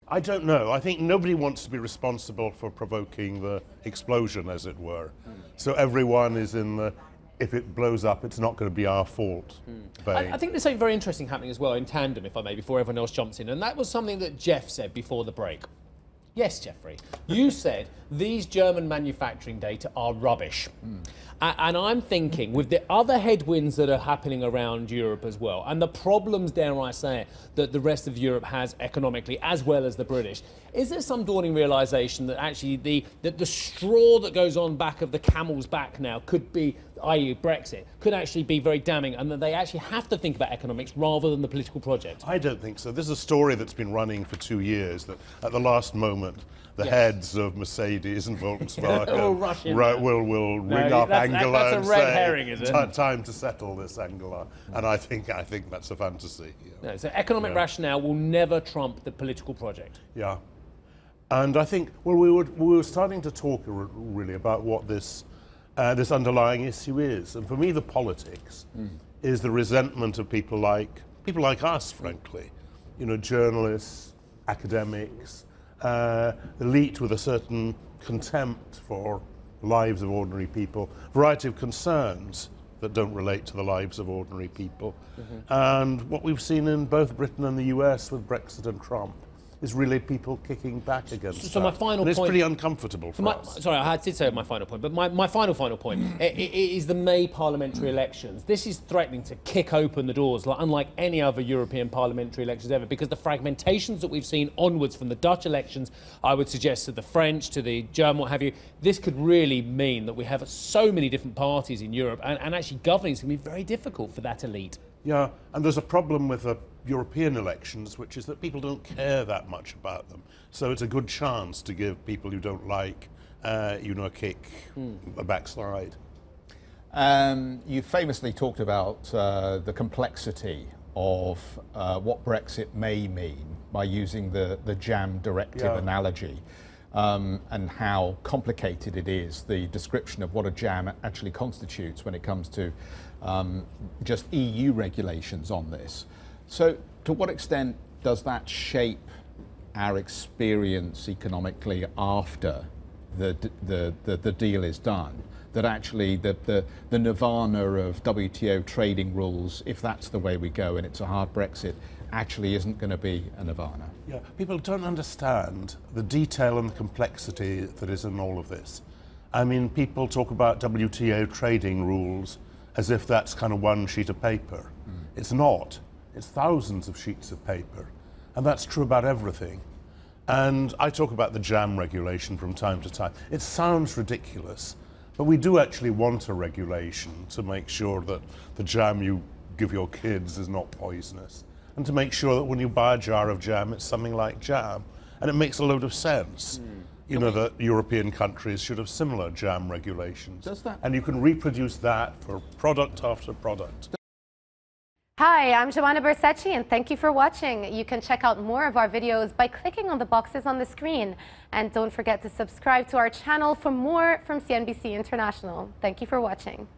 I don't know. I think nobody wants to be responsible for provoking the explosion, as it were. So everyone is in the, if it blows up, it's not going to be our fault vein. I think there's something very interesting happening as well in tandem, if I may, before everyone else jumps in. And that was something that Jeff said before the break. Yes, Jeffrey. You said these German manufacturing data are rubbish. And I'm thinking, with the other headwinds that are happening around Europe as well, and the problems, dare I say it, that the rest of Europe has economically, as well as the British, is there some dawning realisation that actually the straw that goes on back of the camel's back now could be, i.e. Brexit, could actually be very damning, and that they actually have to think about economics rather than the political project? I don't think so. This is a story that's been running for 2 years, that at the last moment, the heads of Mercedes and Volkswagen will ring up Angela and say, herring, is it? Time to settle this, Angela. And I think that's a fantasy. No, so economic rationale will never trump the political project. Yeah. And I think, well, we were starting to talk really about what this underlying issue is. And for me, the politics is the resentment of people like us, frankly. You know, journalists, academics, elite with a certain contempt for lives of ordinary people, variety of concerns that don't relate to the lives of ordinary people. And what we've seen in both Britain and the US with Brexit and Trump is really people kicking back against that. My final and it's point, pretty uncomfortable for us. Sorry, I did say my final point, but my final point is the May parliamentary elections. This is threatening to kick open the doors, unlike any other European parliamentary elections ever, because the fragmentations that we've seen onwards from the Dutch elections, I would suggest, to the French, to the German, what have you, this could really mean that we have so many different parties in Europe, and actually governing is going to be very difficult for that elite. Yeah, and there's a problem with the European elections, which is that people don't care that much about them. So it's a good chance to give people who don't like, a kick, a backslide. You famously talked about the complexity of what Brexit may mean by using the jam directive analogy, and how complicated it is, the description of what a jam actually constitutes when it comes to just EU regulations on this. So to what extent does that shape our experience economically after the deal is done? That actually the nirvana of WTO trading rules, if that's the way we go and it's a hard Brexit, actually isn't going to be a nirvana. Yeah, people don't understand the detail and the complexity that is in all of this. I mean, people talk about WTO trading rules as if that's kind of one sheet of paper. It's not. It's thousands of sheets of paper. And that's true about everything. And I talk about the jam regulation from time to time. It sounds ridiculous, but we do actually want a regulation to make sure that the jam you give your kids is not poisonous, and to make sure that when you buy a jar of jam, it's something like jam. And it makes a load of sense. You know, that European countries should have similar jam regulations. Does that? And you can reproduce that for product after product. Hi, I'm Joanna Bersecci, and thank you for watching. You can check out more of our videos by clicking on the boxes on the screen. And don't forget to subscribe to our channel for more from CNBC International. Thank you for watching.